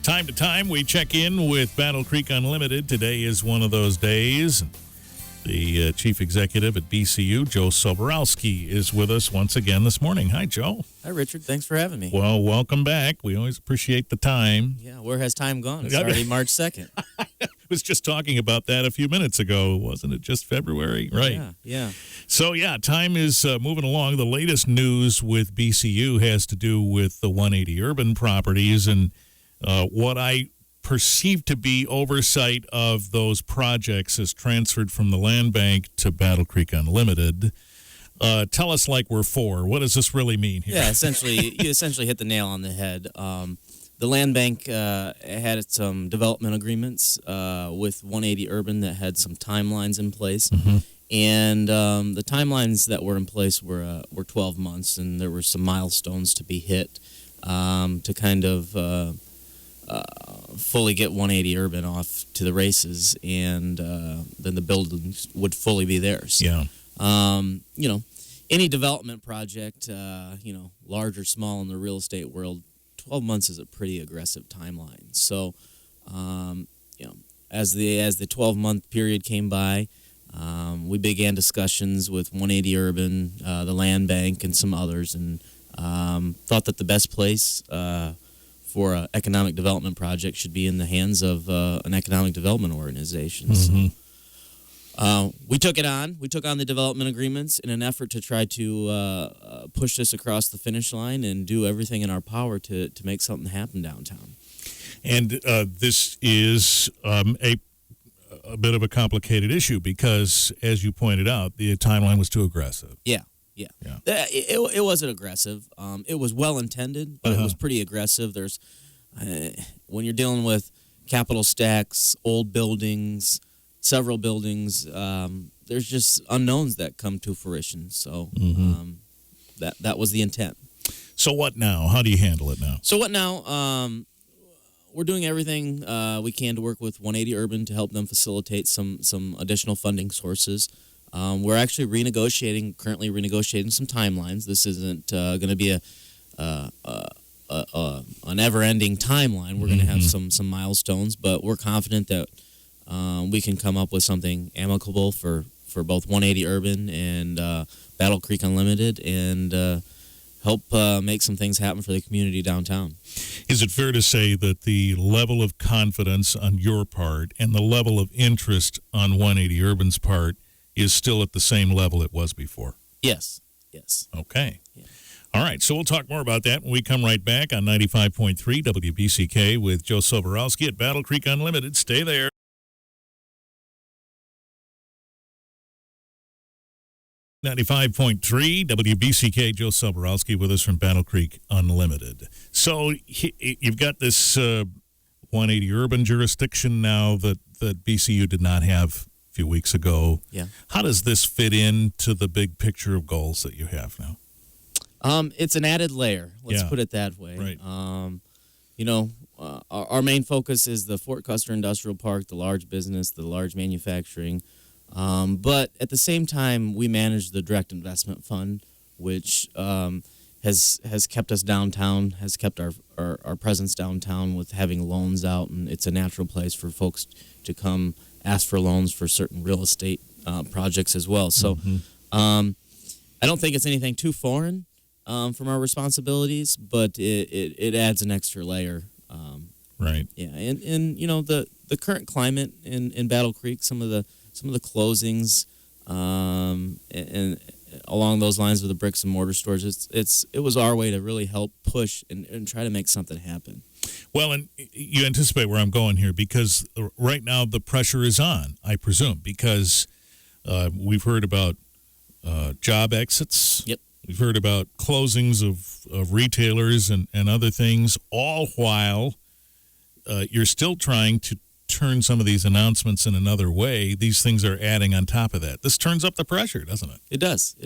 Time to time, we check in with Battle Creek Unlimited. Today is one of those days. The chief executive at BCU, Joe Sobieralski, is with us once again this morning. Hi, Joe. Hi, Richard. Thanks for having me. Well, welcome back. We always appreciate the time. Yeah, where has time gone? It's already March 2nd. I was just talking about that a few minutes ago. Wasn't it just February? Right. Yeah. So, time is moving along. The latest news with BCU has to do with the 180 urban properties and what I perceive to be oversight of those projects is transferred from the land bank to Battle Creek Unlimited. Tell us like we're four. What does this really mean here? Yeah, you essentially hit the nail on the head. The land bank had some development agreements with 180 Urban that had some timelines in place. Mm-hmm. And the timelines that were in place were 12 months, and there were some milestones to be hit to kind of fully get 180 Urban off to the races, and then the buildings would fully be theirs. Yeah. Any development project, large or small in the real estate world, 12 months is a pretty aggressive timeline. So, as the 12-month period came by, we began discussions with 180 Urban, the land bank, and some others, and thought that the best place for an economic development project should be in the hands of an economic development organization. Mm-hmm. So, we took it on. We took on the development agreements in an effort to try to push this across the finish line and do everything in our power to make something happen downtown. And this is a bit of a complicated issue because, as you pointed out, the timeline was too aggressive. Yeah. It wasn't aggressive. It was well intended, but it was pretty aggressive. There's when you're dealing with capital stacks, old buildings, several buildings, there's just unknowns that come to fruition. So that was the intent. So what now? How do you handle it now? So what now? We're doing everything we can to work with 180 Urban to help them facilitate some additional funding sources. We're actually currently renegotiating some timelines. This isn't going to be a never-ending timeline. We're going to have some milestones, but we're confident that we can come up with something amicable for both 180 Urban and Battle Creek Unlimited and help make some things happen for the community downtown. Is it fair to say that the level of confidence on your part and the level of interest on 180 Urban's part is still at the same level it was before? Yes. Okay. Yeah. All right, so we'll talk more about that when we come right back on 95.3 WBCK with Joe Sobieralski at Battle Creek Unlimited. Stay there. 95.3 WBCK, Joe Sobieralski with us from Battle Creek Unlimited. So you've got this 180 Urban jurisdiction now that BCU did not have few weeks ago. Yeah. How does this fit into the big picture of goals that you have now? It's an added layer. Let's put it that way. Right. Our main focus is the Fort Custer Industrial Park, the large business, the large manufacturing. But at the same time, we manage the direct investment fund, which has kept us downtown, has kept our presence downtown with having loans out, and it's a natural place for folks to come ask for loans for certain real estate projects as well. So I don't think it's anything too foreign from our responsibilities, but it adds an extra layer. Right. Yeah, and the current climate in Battle Creek, some of the closings and along those lines with the bricks and mortar stores, it was our way to really help push and try to make something happen. Well, and you anticipate where I'm going here because right now the pressure is on, I presume, because we've heard about job exits. Yep. We've heard about closings of retailers and other things, all while you're still trying to turn some of these announcements in another way. These things are adding on top of that. This turns up the pressure, doesn't it? It does.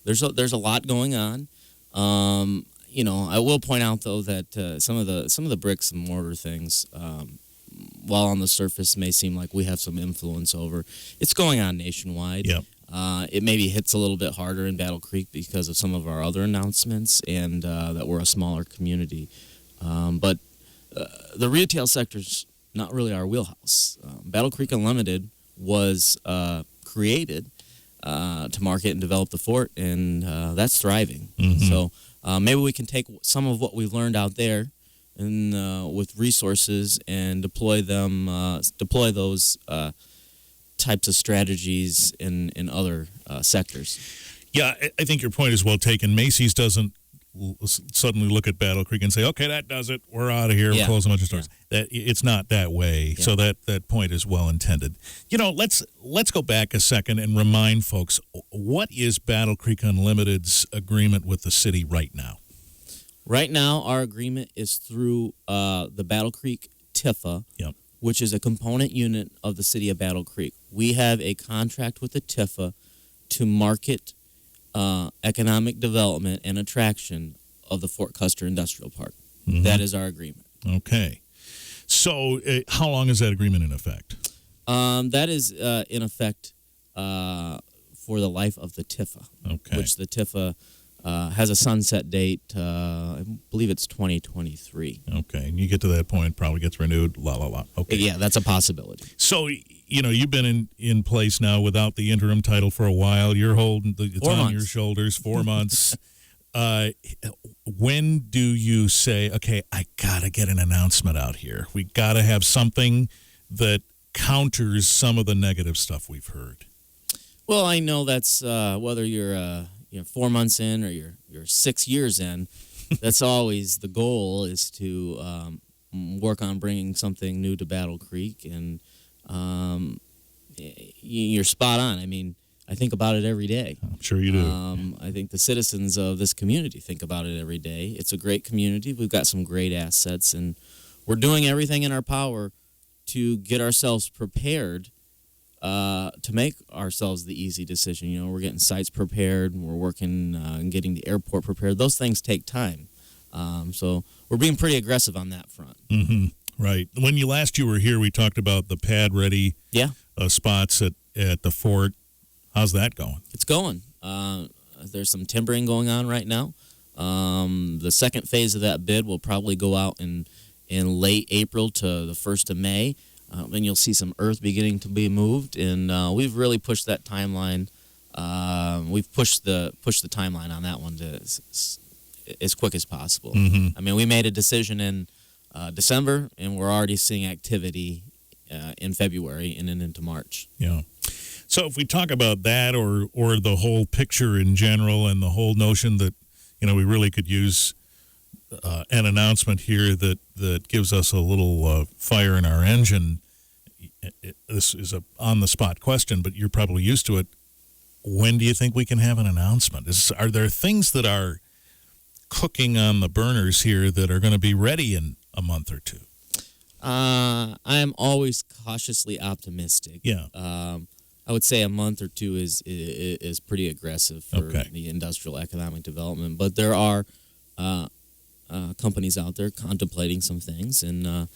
There's a lot going on. I will point out though that some of the bricks and mortar things, while on the surface may seem like we have some influence over, it's going on nationwide. Yep. It maybe hits a little bit harder in Battle Creek because of some of our other announcements and that we're a smaller community. But the retail sector's not really our wheelhouse. Battle Creek Unlimited was created to market and develop the fort, and that's thriving. So maybe we can take some of what we've learned out there and with resources and deploy those types of strategies in other sectors. Yeah, I think your point is well taken. Macy's doesn't suddenly look at Battle Creek and say, "Okay, that does it. We're out of here. We'll close a bunch of stores." That it's not that way. So that point is well intended. Let's go back a second and remind folks, what is Battle Creek Unlimited's agreement with the city right now? Right now, our agreement is through the Battle Creek TIFA, which is a component unit of the city of Battle Creek. We have a contract with the TIFA to market economic development and attraction of the Fort Custer Industrial Park. That is our agreement. Okay. So how long is that agreement in effect? That is in effect for the life of the TIFA, which the TIFA has a sunset date. I believe it's 2023. Okay. And you get to that point, probably gets renewed, Okay. Yeah, that's a possibility. So, you've been in place now without the interim title for a while. You're holding it's 4 on months. your shoulders, 4 months. When do you say, okay, I got to get an announcement out here? We got to have something that counters some of the negative stuff we've heard. Well, I know that's whether you're 4 months in or you're 6 years in, that's always the goal, is to work on bringing something new to Battle Creek. And you're spot on. I mean, I think about it every day. I'm sure you do. I think the citizens of this community think about it every day. It's a great community. We've got some great assets, and we're doing everything in our power to get ourselves prepared to make ourselves the easy decision. We're getting sites prepared, and we're working and getting the airport prepared. Those things take time. So we're being pretty aggressive on that front. Right. When you were here, we talked about the pad-ready spots at the fort. How's that going? It's going. There's some timbering going on right now. The second phase of that bid will probably go out in late April to the 1st of May. Then you'll see some earth beginning to be moved, and we've really pushed that timeline. We've pushed the timeline on that one to as quick as possible. I mean, we made a decision in December, and we're already seeing activity in February and then into March. Yeah. So if we talk about that or the whole picture in general and the whole notion that, we really could use an announcement here that gives us a little fire in our engine. This is a on-the-spot question, but you're probably used to it. When do you think we can have an announcement? Are there things that are cooking on the burners here that are going to be ready in a month or two? I am always cautiously optimistic. Yeah. I would say a month or two is pretty aggressive for the industrial economic development, but there are companies out there contemplating some things, and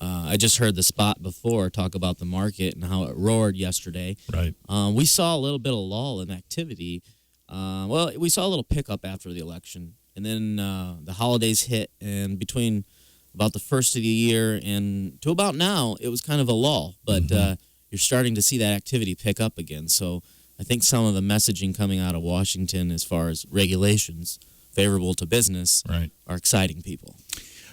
I just heard the spot before talk about the market and how it roared yesterday. Right. We saw a little bit of lull in activity. We saw a little pickup after the election, and then the holidays hit, and between about the first of the year and to about now, it was kind of a lull, but you're starting to see that activity pick up again. So I think some of the messaging coming out of Washington as far as regulations favorable to business are exciting people.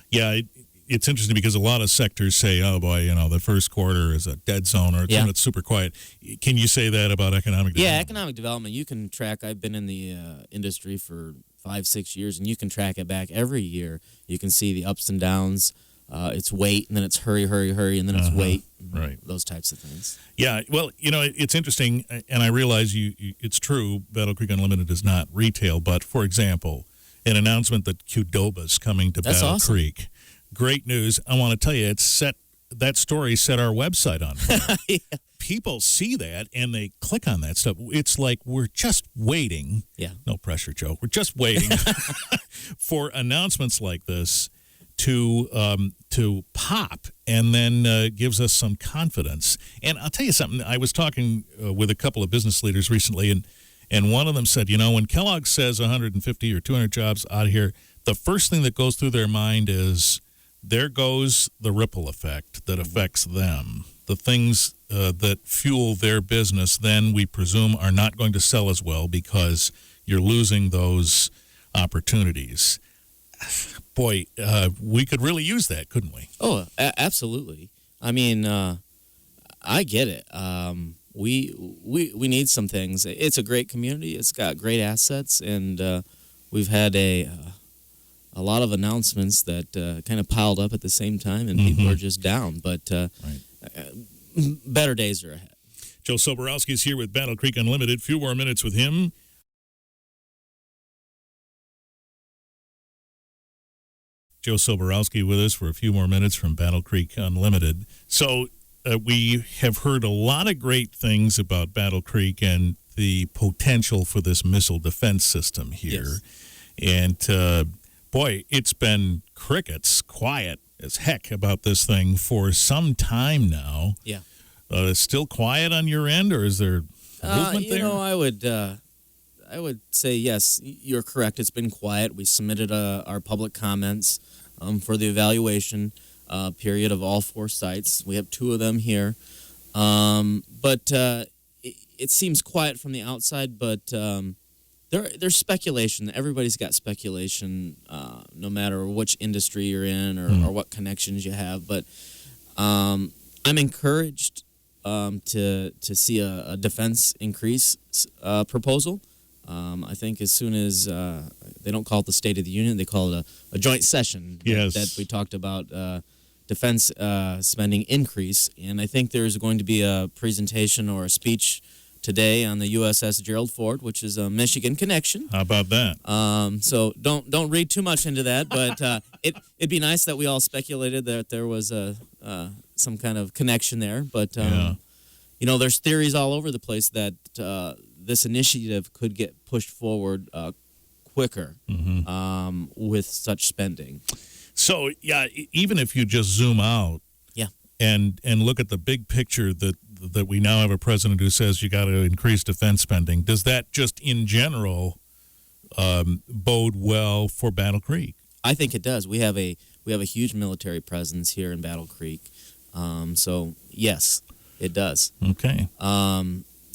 Yeah, it's interesting because a lot of sectors say, oh boy, the first quarter is a dead zone, or it's when it's super quiet. Can you say that about economic development? Yeah, economic development, you can track. I've been in the industry for 5-6 years, and you can track it back every year. You can see the ups and downs. It's wait, and then it's hurry, and then it's wait. Right. Those types of things. Yeah, well, it's interesting, and I realize it's true, Battle Creek Unlimited is not retail, but, for example, an announcement that Qdoba's coming to Battle Creek. Great news. I want to tell you, that story set our website on fire. People see that, and they click on that stuff. It's like we're just waiting. Yeah. No pressure, Joe. We're just waiting for announcements like this to pop, and then gives us some confidence. And I'll tell you something. I was talking with a couple of business leaders recently, and one of them said, when Kellogg says 150 or 200 jobs out here, the first thing that goes through their mind is there goes the ripple effect that affects them. The things that fuel their business, then we presume, are not going to sell as well because you're losing those opportunities. Boy, we could really use that, couldn't we? Oh, absolutely. I mean, I get it. We need some things. It's a great community. It's got great assets, and we've had a lot of announcements that kind of piled up at the same time, and people are just down. But better days are ahead. Joe Sobieralski is here with Battle Creek Unlimited. Few more minutes with him. Joe Sobieralski with us for a few more minutes from Battle Creek Unlimited. So we have heard a lot of great things about Battle Creek and the potential for this missile defense system here. Yes. And, boy, it's been crickets, quiet as heck about this thing for some time now. Yeah. Still quiet on your end, or is there movement there? You know, I would say yes, you're correct. It's been quiet. We submitted our public comments for the evaluation period of all 4 sites. We have 2 of them here. But it seems quiet from the outside, but there's speculation. Everybody's got speculation, no matter which industry you're in or what connections you have. But I'm encouraged to see a defense increase proposal. I think as soon as they don't call it the State of the Union, they call it a joint session. Yes. That we talked about defense spending increase. And I think there's going to be a presentation or a speech today on the USS Gerald Ford, which is a Michigan connection. How about that? So don't read too much into that, but it'd be nice that we all speculated that there was some kind of connection there. But you know, there's theories all over the place that this initiative could get pushed forward quicker with such spending. So yeah, even if you just zoom out, and look at the big picture that we now have a president who says you got to increase defense spending, does that just in general bode well for Battle Creek? I think it does. We have a huge military presence here in Battle Creek, so yes, it does. Okay.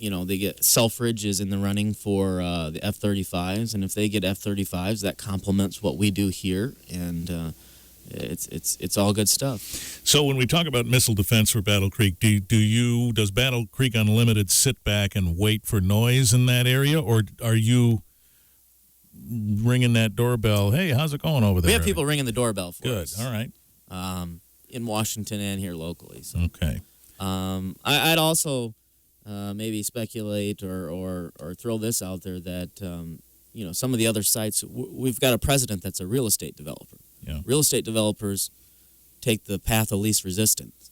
You know, they get Selfridge is in the running for the F-35s, and if they get F-35s, that complements what we do here, and it's all good stuff. So when we talk about missile defense for Battle Creek, does Battle Creek Unlimited sit back and wait for noise in that area, or are you ringing that doorbell? Hey, how's it going over there? We have people ringing the doorbell for us. Good. All right. In Washington and here locally. So. Okay. I'd also maybe speculate or throw this out there that you know, some of the other sites, we've got a president that's a real estate developer. Yeah. Real estate developers take the path of least resistance.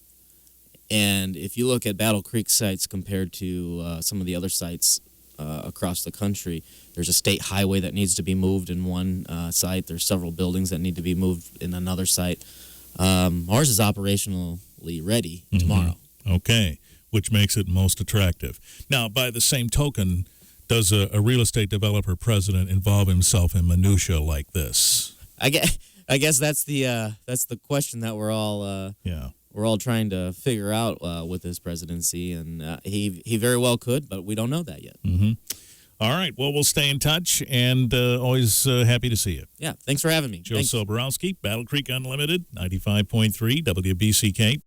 And if you look at Battle Creek sites compared to some of the other sites across the country, there's a state highway that needs to be moved in one site. There's several buildings that need to be moved in another site. Ours is operationally ready tomorrow. Okay, which makes it most attractive. Now, by the same token, does a real estate developer president involve himself in minutia like this? I guess that's the question that we're all trying to figure out with this presidency, and he very well could, but we don't know that yet. All right. Well, we'll stay in touch, and always happy to see you. Yeah. Thanks for having me. Joe Sobieralski, Battle Creek Unlimited, 95.3 WBCK.